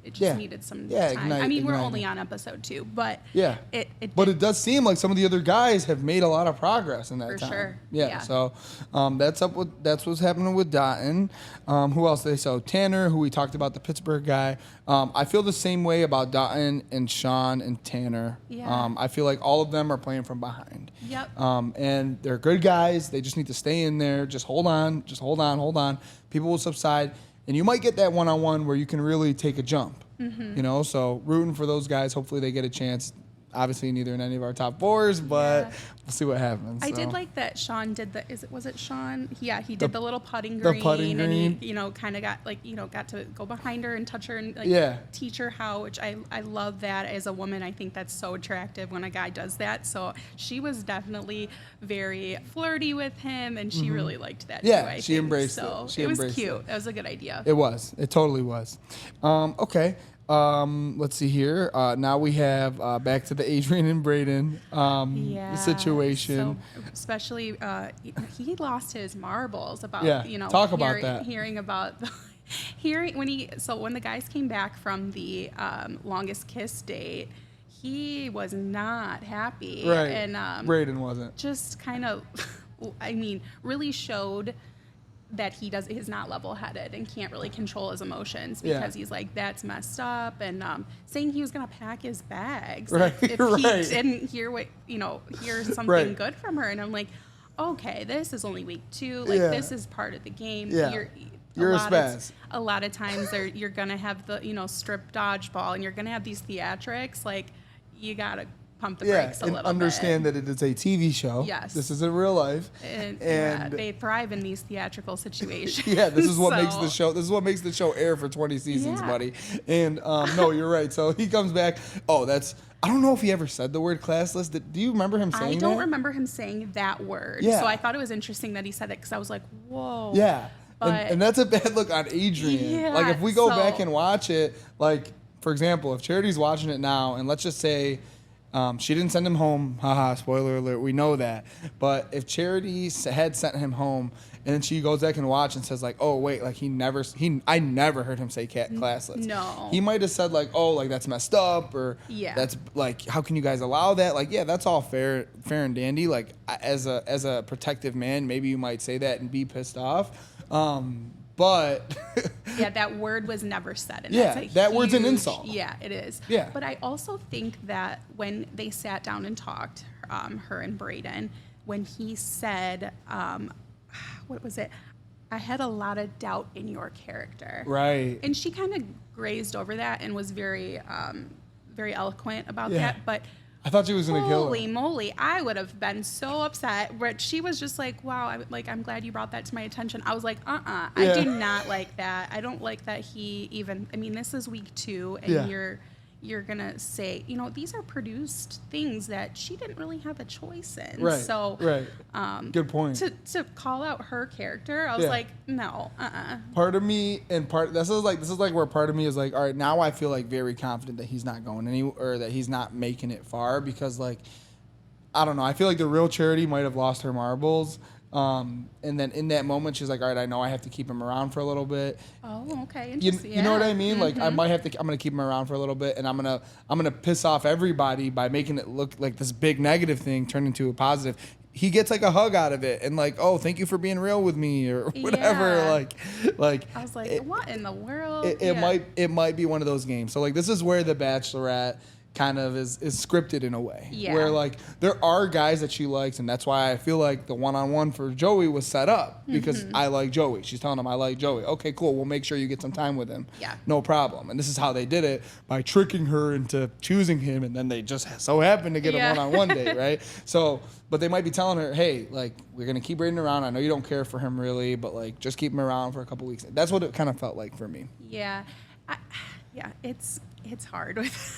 some time. I mean, we're only on episode 2, but it does seem like some of the other guys have made a lot of progress in that time. For sure. Yeah. So that's what's happening with Dotton. Who else they saw? Tanner, who we talked about, the Pittsburgh guy. I feel the same way about Dotton and Sean and Tanner. Yeah. I feel like all of them are playing from behind. Yep. And they're good guys. They just need to stay in there. Just hold on. People will subside. And you might get that one-on-one where you can really take a jump. So rooting for those guys. Hopefully they get a chance. Obviously neither in any of our top 4s, but we'll see what happens. I did like that Sean did was it Sean? Yeah, he did the little putting green. And he, kind of got to go behind her and touch her and teach her how, which I love that as a woman. I think that's so attractive when a guy does that. So she was definitely very flirty with him, and she really liked that too, I think. Embraced it. So it was cute. It was a good idea. It was. It totally was. Okay. Let's see here. Now we have back to the Adrian and Braden situation. So especially he lost his marbles about talk about that. Hearing about when the guys came back from the longest kiss date, he was not happy. Right. And Braden wasn't. Just kind of really showed that he's not level-headed and can't really control his emotions because he's like, that's messed up, and saying he was going to pack his bags if he didn't hear something good from her. And I'm like, okay, this is only week 2. Like this is part of the game. Yeah. You're a spaz. A lot of times you're going to have the strip dodgeball, and you're going to have these theatrics. Like, you got to pump the brakes a little bit. Understand that it is a TV show. Yes. This isn't real life. And they thrive in these theatrical situations. This is what makes the show. This is what makes the show air for 20 seasons, buddy. And no, you're right. So he comes back. Oh, I don't know if he ever said the word classless. Do you remember him saying that? I don't remember him saying that word. Yeah. So I thought it was interesting that he said it, because I was like, whoa. Yeah. And that's a bad look on Adrian. Yeah, like, if we go back and watch it, like, for example, if Charity's watching it now, and let's just say she didn't send him home. Haha, spoiler alert. We know that. But if Charity had sent him home, and then she goes back and watch and says like, oh wait, like I never heard him say classless. No. He might have said like, oh, like that's messed up, or that's like, how can you guys allow that? Like, yeah, that's all fair and dandy. Like, as a protective man, maybe you might say that and be pissed off. But that word was never said. And that word's an insult. Yeah, it is. Yeah. But I also think that when they sat down and talked, her and Braden, when he said, what was it? I had a lot of doubt in your character. Right. And she kind of grazed over that and was very, very eloquent about that. But I thought she was gonna kill Holy him. moly, I would have been so upset. But she was just like, wow, I'm glad you brought that to my attention. I was like, I do not like that. I don't like that he even, I mean, this is week 2, and you're gonna say, these are produced things that she didn't really have a choice in. Right. So, Good point. To call out her character, I was like, no, Part of me this is like where part of me is like, all right, now I feel like very confident that he's not going anywhere, or that he's not making it far, because like, I don't know, I feel like the real Charity might have lost her marbles. And then in that moment, she's like, all right, I know I have to keep him around for a little bit. Oh, okay. You know what I mean? Like, I'm going to keep him around for a little bit, and I'm going to piss off everybody by making it look like this big negative thing turned into a positive. He gets like a hug out of it, and like, oh, thank you for being real with me, or whatever. Yeah. Like I was like, what in the world? It might be one of those games. So like, this is where the Bachelorette kind of is scripted in a way, where like there are guys that she likes, and that's why I feel like the one-on-one for Joey was set up, because I like Joey. She's telling him, I like Joey. Okay, cool, we'll make sure you get some time with him. No problem. And this is how they did it, by tricking her into choosing him, and then they just so happened to get a one-on-one date, right? So, but they might be telling her, hey, like, we're gonna keep Braden around. I know you don't care for him really, but like, just keep him around for a couple weeks. That's what it kind of felt like for me. It's hard with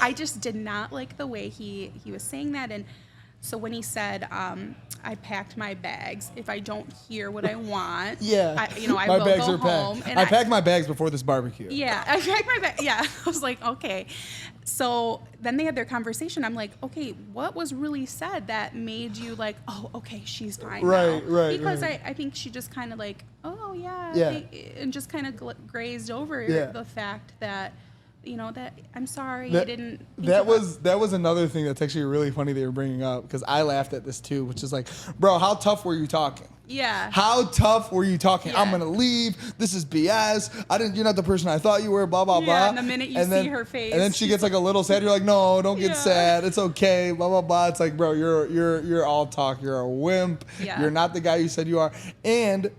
I just did not like the way he was saying that. And so when he said, I packed my bags, if I don't hear what I want, I my will bags go are home. packed. And I packed my bags before this barbecue. I packed my bag. I was like, okay. So then they had their conversation. I'm like, okay, what was really said that made you like, oh, okay, she's fine now? Because I think she just kind of like, oh yeah. And just kind of grazed over the fact that, that I'm sorry, I didn't. That was another thing that's actually really funny they were bringing up, because I laughed at this too, which is like, bro, how tough were you talking? How tough were you talking? I'm gonna leave. This is BS. You're not the person I thought you were. Blah blah blah. And the minute you see her face, and then she gets like a little sad. You're like, no, don't get sad. It's okay. Blah blah blah. It's like, bro, you're all talk. You're a wimp. You're not the guy you said you are. And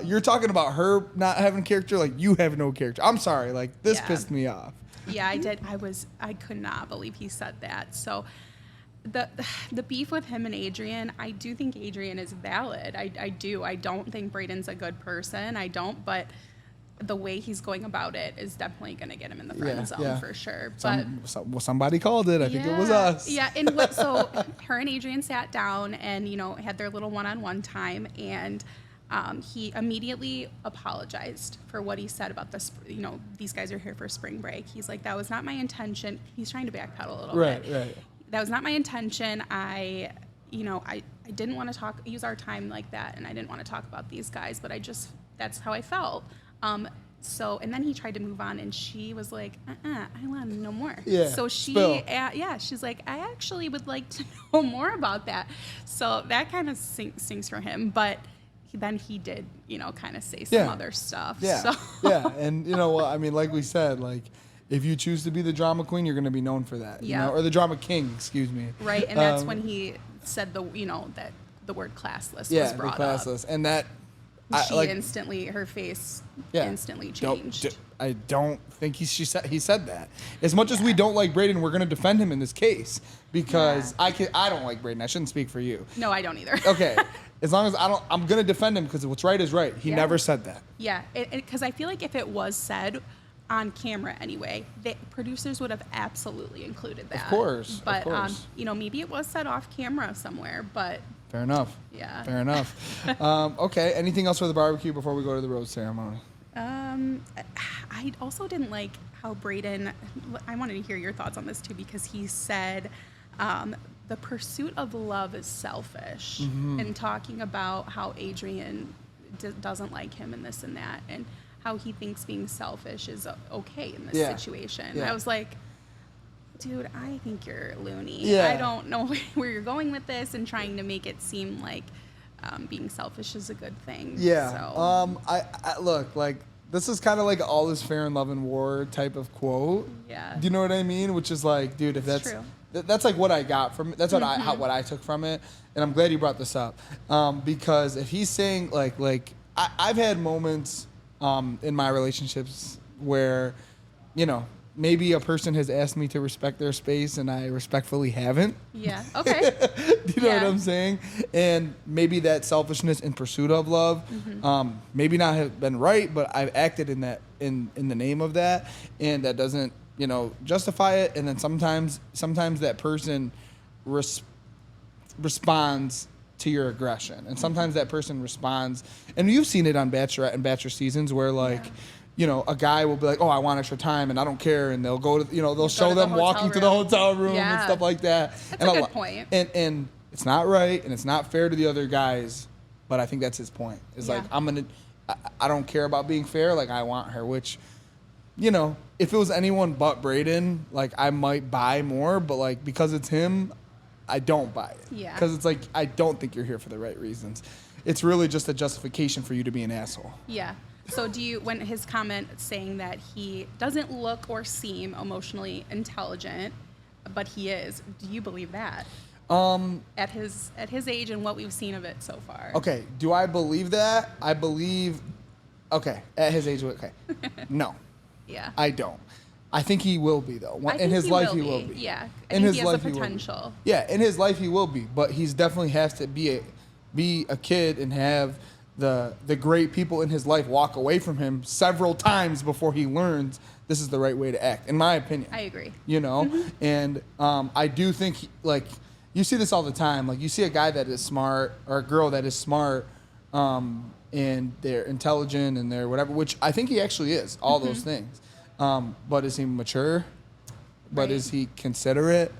you're talking about her not having character. Like, you have no character. I'm sorry. Like, this pissed me off. I did. I could not believe he said that. So the beef with him and Adrian, I do think Adrian is valid. I do. I don't think Braden's a good person. I don't, but the way he's going about it is definitely going to get him in the friend zone for sure. But somebody called it. I think it was us. And so her and Adrian sat down and, had their little one-on-one time, and he immediately apologized for what he said about this. These guys are here for spring break. He's like, that was not my intention. He's trying to backpedal a little bit. Right. That was not my intention. I didn't want to use our time like that, and I didn't want to talk about these guys, but that's how I felt. So, and then he tried to move on, and she was like, I want to know more. So she's like, I actually would like to know more about that. So that kind of stinks for him, but then he did, kind of say some other stuff. And I mean, like we said, like, if you choose to be the drama queen, you're going to be known for that. Or the drama king, excuse me. Right, and that's when he said that the word classless was brought up. Classless, and that instantly, her face instantly changed. I don't think he said that. As much as we don't like Braden, we're going to defend him in this case, because I don't like Braden. I shouldn't speak for you. No, I don't either. Okay. As long as I'm going to defend him, because what's right is right. He never said that. Because I feel like if it was said on camera anyway, the producers would have absolutely included that. Of course. But, maybe it was said off camera somewhere, but... Fair enough. Fair enough. Okay, anything else for the barbecue before we go to the rose ceremony? I also didn't like how Braden... I wanted to hear your thoughts on this, too, because he said... the pursuit of love is selfish, and talking about how Adrian doesn't like him and this and that, and how he thinks being selfish is okay in this situation. I was like, dude, I think you're loony. I don't know where you're going with this, and trying to make it seem like being selfish is a good thing. So. I look, like, this is kind of like all is fair in love and war type of quote. Do you know what I mean? Which is like, dude, if that's true. That's like what I got from it. That's what what I took from it, and I'm glad you brought this up, because if he's saying like I've had moments in my relationships where, maybe a person has asked me to respect their space and I respectfully haven't. Yeah. Okay. Do you know what I'm saying? And maybe that selfishness in pursuit of love, maybe not have been right, but I've acted in that in the name of that, and that doesn't, justify it. And then sometimes that person responds to your aggression, and sometimes that person responds, and you've seen it on Bachelorette and Bachelor seasons where a guy will be like, oh, I want extra time and I don't care, and they'll go to they'll show them walking to the hotel room and stuff like that. That's a good point. And it's not right and it's not fair to the other guys, but I think that's his point. It's like, I don't care about being fair, like I want her, which if it was anyone but Braden, like I might buy more, but like because it's him, I don't buy it. Yeah. Because it's like, I don't think you're here for the right reasons. It's really just a justification for you to be an asshole. Yeah. So when his comment saying that he doesn't look or seem emotionally intelligent, but he is, do you believe that? At his age and what we've seen of it so far. Okay. Do I believe that? I believe, okay, at his age, okay. No. Yeah. I don't. I think he will be, though. In his life, he will be. Yeah. In his he has life, the potential. Yeah, in his life, he will be. But he's definitely has to be a kid and have the great people in his life walk away from him several times before he learns this is the right way to act, in my opinion. I agree. And I do think, you see this all the time. Like, you see a guy that is smart or a girl that is smart, and they're intelligent and they're whatever, which I think he actually is, all those things. But is he mature? But is he considerate?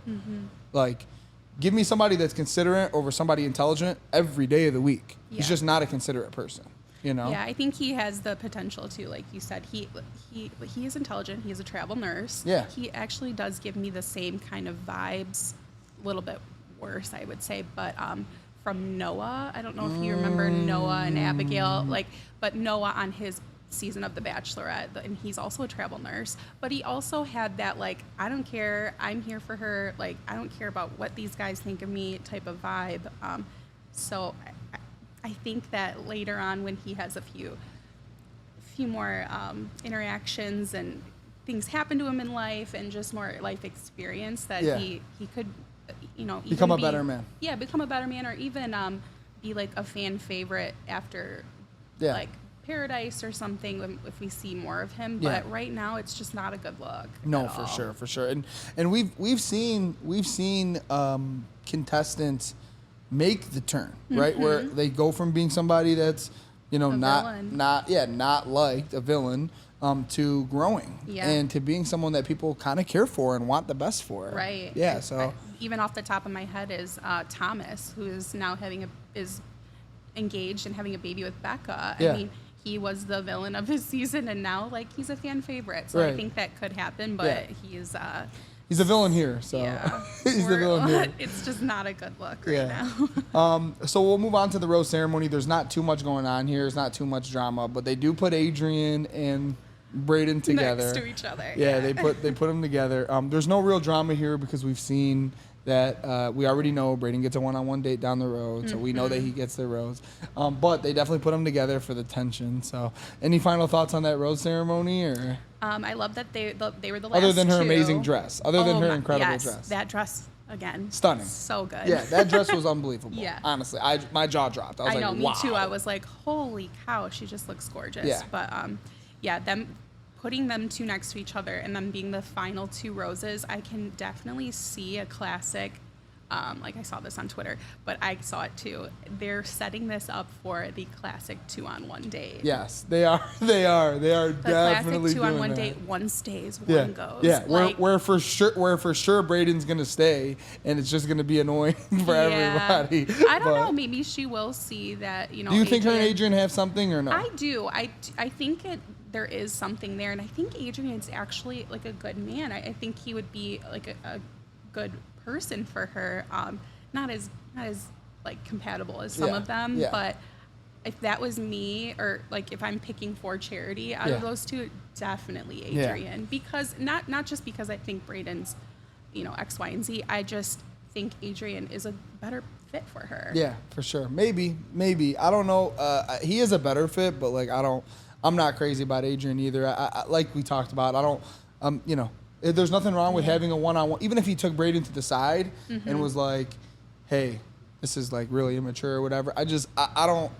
Like, give me somebody that's considerate over somebody intelligent every day of the week. Yeah. He's just not a considerate person, Yeah, I think he has the potential to, like you said, he is intelligent. He's a travel nurse. Yeah. He actually does give me the same kind of vibes, a little bit worse, I would say, but from Noah. I don't know if you remember Noah and Abigail, but Noah on his season of The Bachelorette, and he's also a travel nurse, but he also had that, I don't care, I'm here for her, I don't care about what these guys think of me type of vibe. So I think that later on, when he has a few more interactions and things happen to him in life and just more life experience, that he could become a better man. Yeah, become a better man, or even be like a fan favorite after Paradise or something, if we see more of him. But right now, it's just not a good look. No, for sure. And we've seen contestants make the turn, right? Where they go from being somebody that's not liked, a villain, to growing and to being someone that people kind of care for and want the best for. Right. Yeah. So even off the top of my head is Thomas, who is now is engaged and having a baby with Becca. Yeah. I mean, he was the villain of his season, and now he's a fan favorite. So I think that could happen, but he's a villain here. So he's the villain here. It's just not a good look right now. So we'll move on to the rose ceremony. There's not too much going on here. There's not too much drama, but they do put Adrian and Braden together next to each other. Yeah, they put them together. There's no real drama here because we've seen that we already know Braden gets a one-on-one date down the road, so we know that he gets the rose. But they definitely put them together for the tension. So, any final thoughts on that rose ceremony, or? I love that they were the last. Other than her two. amazing dress, other than her incredible dress, that dress again, stunning, so good. Yeah, that dress was unbelievable. Yeah, honestly, my jaw dropped. I was like, me wow. too. I was like, holy cow, she just looks gorgeous. Yeah. But them putting them two next to each other and them being the final two roses, I can definitely see a classic. I saw this on Twitter, but I saw it too. They're setting this up for the classic 2-on-1 date. Yes, they are. They are the definitely classic 2-on-1 doing date. that. One stays, one goes. Yeah, where for sure Braden's gonna stay, and it's just gonna be annoying for everybody. I don't know. Maybe she will see that. Do you think her and Adrian have something or no? I do. I think there is something there, and I think Adrian's actually like a good man. I think he would be like a good person for her. Not as like compatible as some of them, but if that was me, or like if I'm picking for Charity out of those two, definitely Adrian. Because not just because I think Braden's X, Y, and Z. I just think Adrian is a better fit for her. Yeah, for sure. Maybe. I don't know. He is a better fit, but I'm not crazy about Adrian either. I like we talked about. I don't. There's nothing wrong with having a one-on-one. Even if he took Braden to the side and was like, "Hey, this is like really immature or whatever." I don't.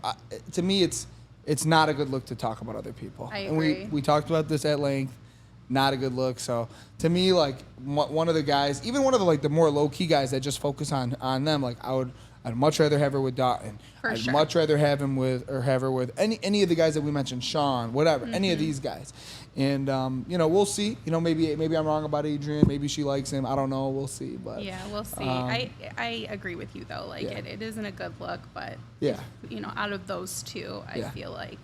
To me, it's not a good look to talk about other people. I agree. And we talked about this at length. Not a good look. So to me, like one of the guys, even one of the like the more low key guys that just focus on them, like I'd much rather have her with Dotton. I'd much rather have him with or have her with any of the guys that we mentioned, Sean, whatever, any of these guys. And you know, we'll see. You know, maybe I'm wrong about Adrian. Maybe she likes him. I don't know. We'll see. But yeah, we'll see. I agree with you though. Like it isn't a good look, but if, you know, out of those two, I feel like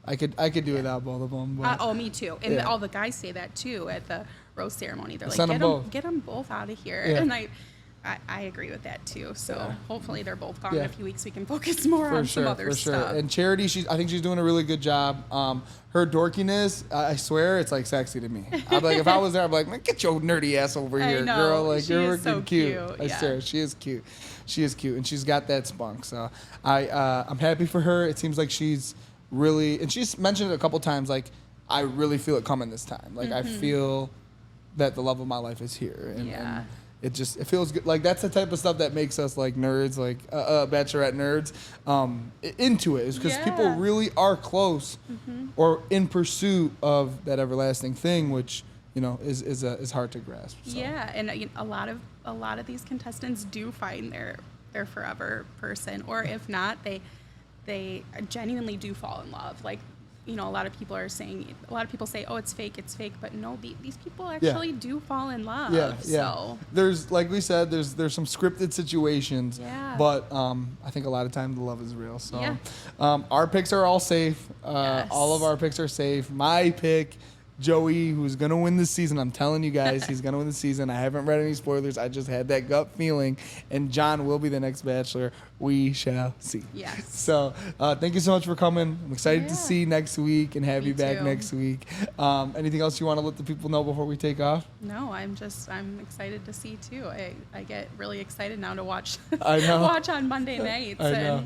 I could do without both of them. But, me too. And all the guys say that too at the rose ceremony. They're Send like, get them both out of here. Yeah. And I agree with that too. So hopefully they're both gone in a few weeks. We can focus more on some other stuff. And Charity, I think she's doing a really good job. Her dorkiness, I swear, it's like sexy to me. I'd be like, if I was there, I'd be like, man, get your nerdy ass over here, girl. Like you're so cute. I swear, she is cute. She is cute, and she's got that spunk. So I'm happy for her. It seems like she's really, and she's mentioned it a couple times. Like I really feel it coming this time. Like I feel that the love of my life is here. And it feels good. Like that's the type of stuff that makes us like nerds, like Bachelorette nerds, into it. Is because people really are close or in pursuit of that everlasting thing, which you know is hard to grasp. So. Yeah, and you know, a lot of these contestants do find their forever person, or if not, they genuinely do fall in love. Like, you know, a lot of people say, oh, it's fake, but no, these people actually do fall in love. So there's, like we said, there's some scripted situations, but I think a lot of times the love is real. So our picks are all safe. All of our picks are safe. My pick, Joey, who's going to win this season. I'm telling you guys, he's going to win the season. I haven't read any spoilers. I just had that gut feeling. And John will be the next Bachelor. We shall see. Yes. So thank you so much for coming. I'm excited to see you next week and have you back next week. Anything else you want to let the people know before we take off? No, I'm excited to see too. I get really excited now to watch watch on Monday nights. I know.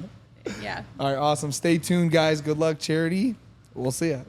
Yeah. All right, awesome. Stay tuned, guys. Good luck, Charity. We'll see ya.